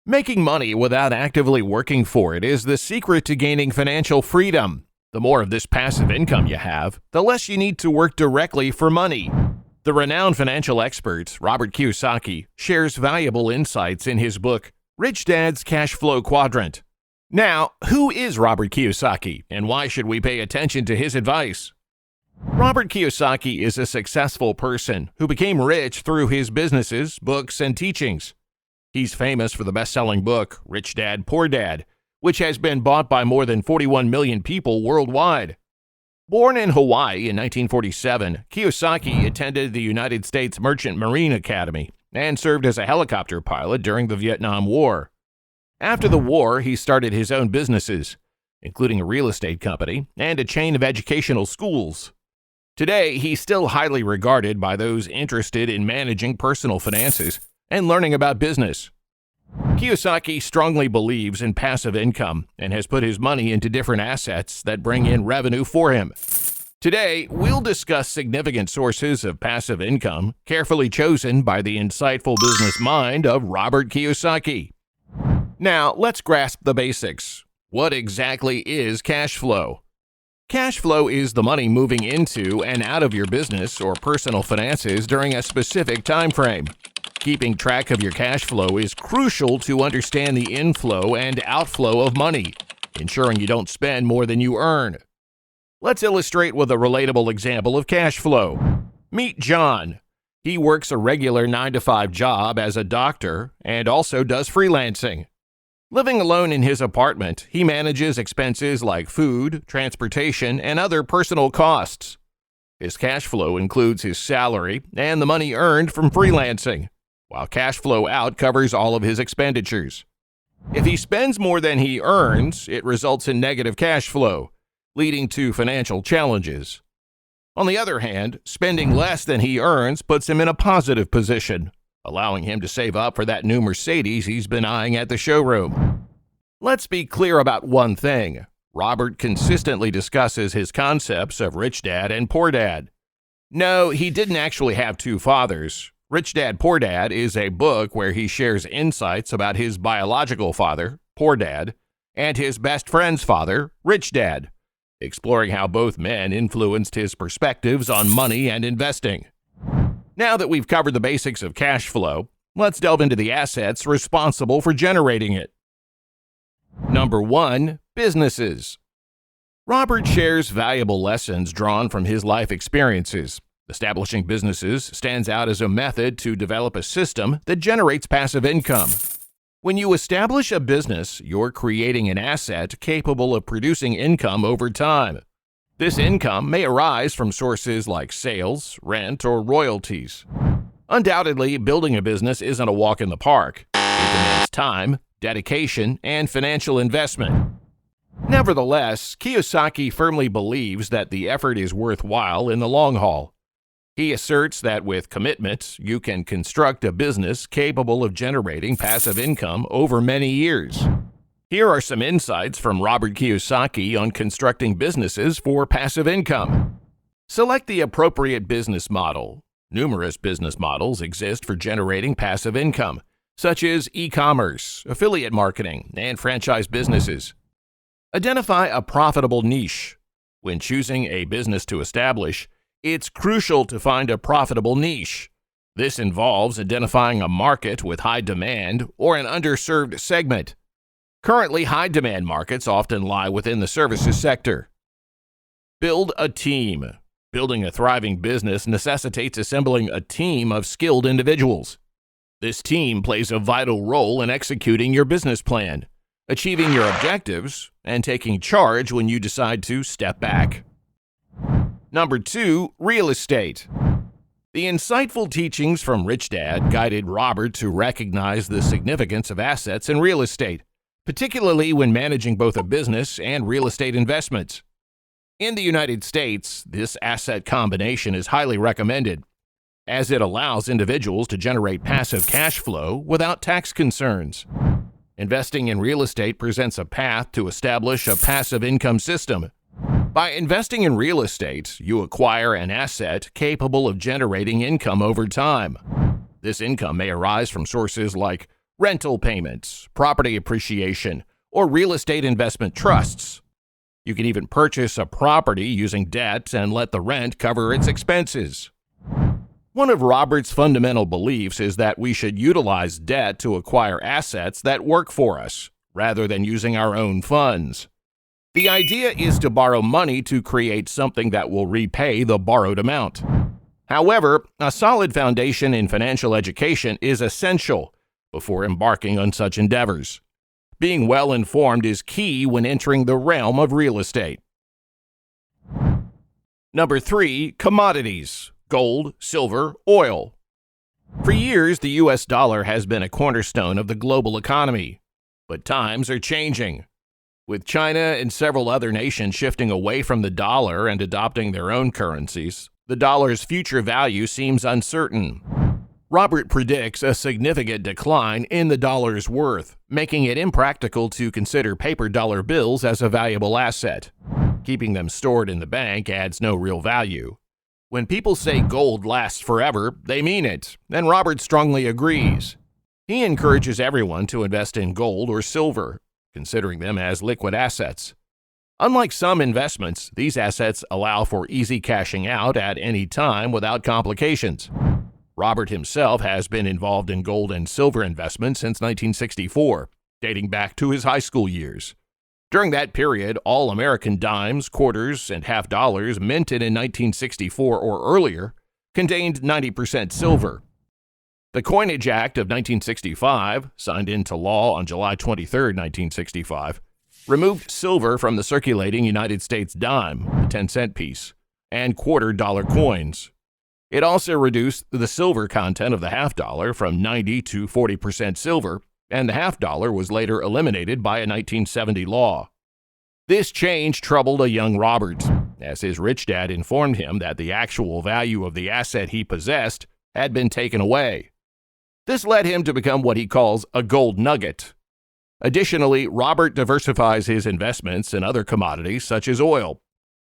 Making money without actively working for it is the secret to gaining financial freedom. The more of this passive income you have, the less you need to work directly for money. The renowned financial expert, Robert Kiyosaki, shares valuable insights in his book, Rich Dad's Cash Flow Quadrant. Now, who is Robert Kiyosaki, and why should we pay attention to his advice? Robert Kiyosaki is a successful person who became rich through his businesses, books, and teachings. He's famous for the best-selling book, Rich Dad, Poor Dad, which has been bought by more than 41 million people worldwide. Born in Hawaii in 1947, Kiyosaki attended the United States Merchant Marine Academy and served as a helicopter pilot during the Vietnam War. After the war, he started his own businesses, including a real estate company and a chain of educational schools. Today, he's still highly regarded by those interested in managing personal finances and learning about business. Kiyosaki strongly believes in passive income and has put his money into different assets that bring in revenue for him. Today, we'll discuss significant sources of passive income carefully chosen by the insightful business mind of Robert Kiyosaki. Now, let's grasp the basics. What exactly is cash flow? Cash flow is the money moving into and out of your business or personal finances during a specific time frame. Keeping track of your cash flow is crucial to understand the inflow and outflow of money, ensuring you don't spend more than you earn. Let's illustrate with a relatable example of cash flow. Meet John. He works a regular 9-to-5 job as a doctor and also does freelancing. Living alone in his apartment, he manages expenses like food, transportation, and other personal costs. His cash flow includes his salary and the money earned from freelancing, while cash flow out covers all of his expenditures. If he spends more than he earns, it results in negative cash flow, leading to financial challenges. On the other hand, spending less than he earns puts him in a positive position, allowing him to save up for that new Mercedes he's been eyeing at the showroom. Let's be clear about one thing. Robert consistently discusses his concepts of Rich Dad and Poor Dad. No, he didn't actually have two fathers. Rich Dad, Poor Dad is a book where he shares insights about his biological father, Poor Dad, and his best friend's father, Rich Dad, exploring how both men influenced his perspectives on money and investing. Now that we've covered the basics of cash flow, let's delve into the assets responsible for generating it. Number 1. Businesses. Robert shares valuable lessons drawn from his life experiences. Establishing businesses stands out as a method to develop a system that generates passive income. When you establish a business, you're creating an asset capable of producing income over time. This income may arise from sources like sales, rent, or royalties. Undoubtedly, building a business isn't a walk in the park. It demands time, dedication, and financial investment. Nevertheless, Kiyosaki firmly believes that the effort is worthwhile in the long haul. He asserts that with commitment, you can construct a business capable of generating passive income over many years. Here are some insights from Robert Kiyosaki on constructing businesses for passive income. Select the appropriate business model. Numerous business models exist for generating passive income, such as e-commerce, affiliate marketing, and franchise businesses. Identify a profitable niche. When choosing a business to establish, it's crucial to find a profitable niche. This involves identifying a market with high demand or an underserved segment. Currently, high-demand markets often lie within the services sector. Build a team. Building a thriving business necessitates assembling a team of skilled individuals. This team plays a vital role in executing your business plan, achieving your objectives, and taking charge when you decide to step back. Number 2, real estate. The insightful teachings from Rich Dad guided Robert to recognize the significance of assets in real estate, particularly when managing both a business and real estate investments. In the United States, this asset combination is highly recommended, as it allows individuals to generate passive cash flow without tax concerns. Investing in real estate presents a path to establish a passive income system. By investing in real estate, you acquire an asset capable of generating income over time. This income may arise from sources like rental payments, property appreciation, or real estate investment trusts. You can even purchase a property using debt and let the rent cover its expenses. One of Robert's fundamental beliefs is that we should utilize debt to acquire assets that work for us, rather than using our own funds. The idea is to borrow money to create something that will repay the borrowed amount. However, a solid foundation in financial education is essential before embarking on such endeavors. Being well informed is key when entering the realm of real estate. Number 3, commodities: gold, silver, oil. For years, the U.S. dollar has been a cornerstone of the global economy. But times are changing. With China and several other nations shifting away from the dollar and adopting their own currencies, the dollar's future value seems uncertain. Robert predicts a significant decline in the dollar's worth, making it impractical to consider paper dollar bills as a valuable asset. Keeping them stored in the bank adds no real value. When people say gold lasts forever, they mean it, and Robert strongly agrees. He encourages everyone to invest in gold or silver, considering them as liquid assets. Unlike some investments, these assets allow for easy cashing out at any time without complications. Robert himself has been involved in gold and silver investments since 1964, dating back to his high school years. During that period, all American dimes, quarters, and half dollars minted in 1964 or earlier contained 90% silver. The Coinage Act of 1965, signed into law on July 23, 1965, removed silver from the circulating United States dime, the 10-cent piece, and quarter-dollar coins. It also reduced the silver content of the half dollar from 90 to 40% silver, and the half dollar was later eliminated by a 1970 law. This change troubled a young Robert, as his rich dad informed him that the actual value of the asset he possessed had been taken away. This led him to become what he calls a gold nugget. Additionally, Robert diversifies his investments in other commodities such as oil.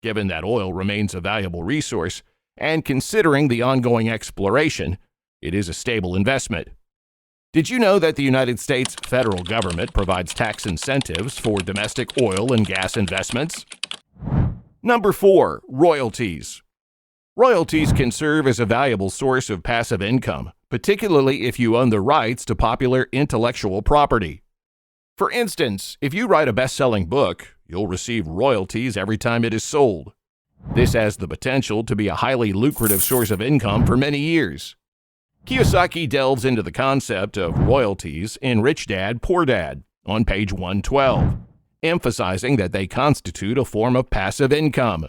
Given that oil remains a valuable resource, and considering the ongoing exploration, it is a stable investment. Did you know that the United States federal government provides tax incentives for domestic oil and gas investments? Number 4, royalties. Royalties can serve as a valuable source of passive income, particularly if you own the rights to popular intellectual property. For instance, if you write a best-selling book, you'll receive royalties every time it is sold. This has the potential to be a highly lucrative source of income for many years. Kiyosaki delves into the concept of royalties in Rich Dad, Poor Dad on page 112, emphasizing that they constitute a form of passive income.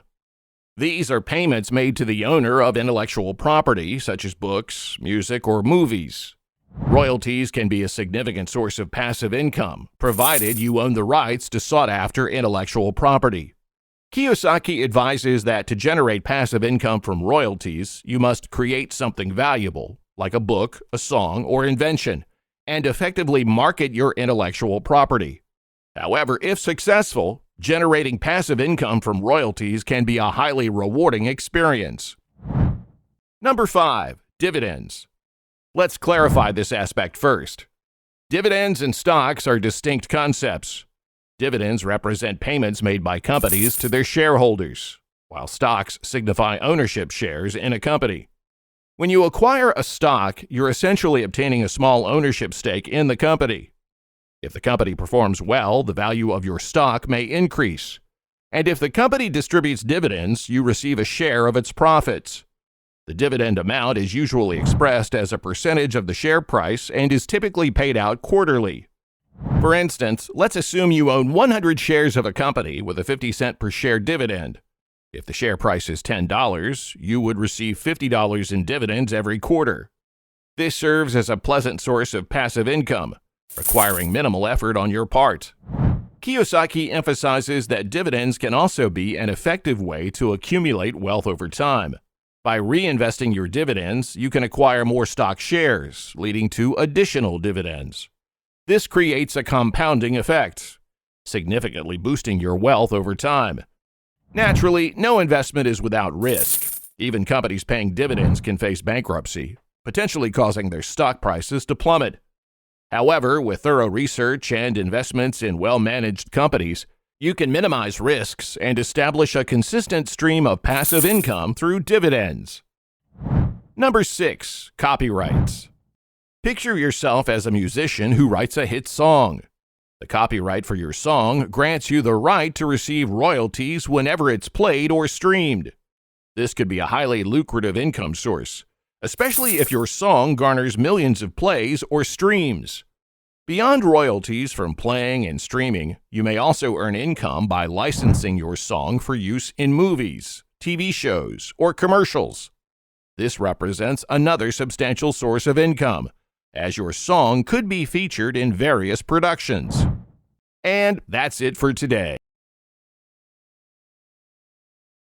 These are payments made to the owner of intellectual property, such as books, music, or movies. Royalties can be a significant source of passive income, provided you own the rights to sought-after intellectual property. Kiyosaki advises that to generate passive income from royalties, you must create something valuable, like a book, a song, or invention, and effectively market your intellectual property. However, if successful, generating passive income from royalties can be a highly rewarding experience. Number 5, dividends. Let's clarify this aspect first. Dividends and stocks are distinct concepts. Dividends represent payments made by companies to their shareholders, while stocks signify ownership shares in a company. When you acquire a stock, you're essentially obtaining a small ownership stake in the company. If the company performs well, the value of your stock may increase. And if the company distributes dividends, you receive a share of its profits. The dividend amount is usually expressed as a percentage of the share price and is typically paid out quarterly. For instance, let's assume you own 100 shares of a company with a 50-cent per share dividend. If the share price is $10, you would receive $50 in dividends every quarter. This serves as a pleasant source of passive income, requiring minimal effort on your part. Kiyosaki emphasizes that dividends can also be an effective way to accumulate wealth over time. By reinvesting your dividends, you can acquire more stock shares, leading to additional dividends. This creates a compounding effect, significantly boosting your wealth over time. Naturally, no investment is without risk. Even companies paying dividends can face bankruptcy, potentially causing their stock prices to plummet. However, with thorough research and investments in well-managed companies, you can minimize risks and establish a consistent stream of passive income through dividends. Number 6. Copyrights. Picture yourself as a musician who writes a hit song. The copyright for your song grants you the right to receive royalties whenever it's played or streamed. This could be a highly lucrative income source, especially if your song garners millions of plays or streams. Beyond royalties from playing and streaming, you may also earn income by licensing your song for use in movies, TV shows, or commercials. This represents another substantial source of income, as your song could be featured in various productions. And that's it for today.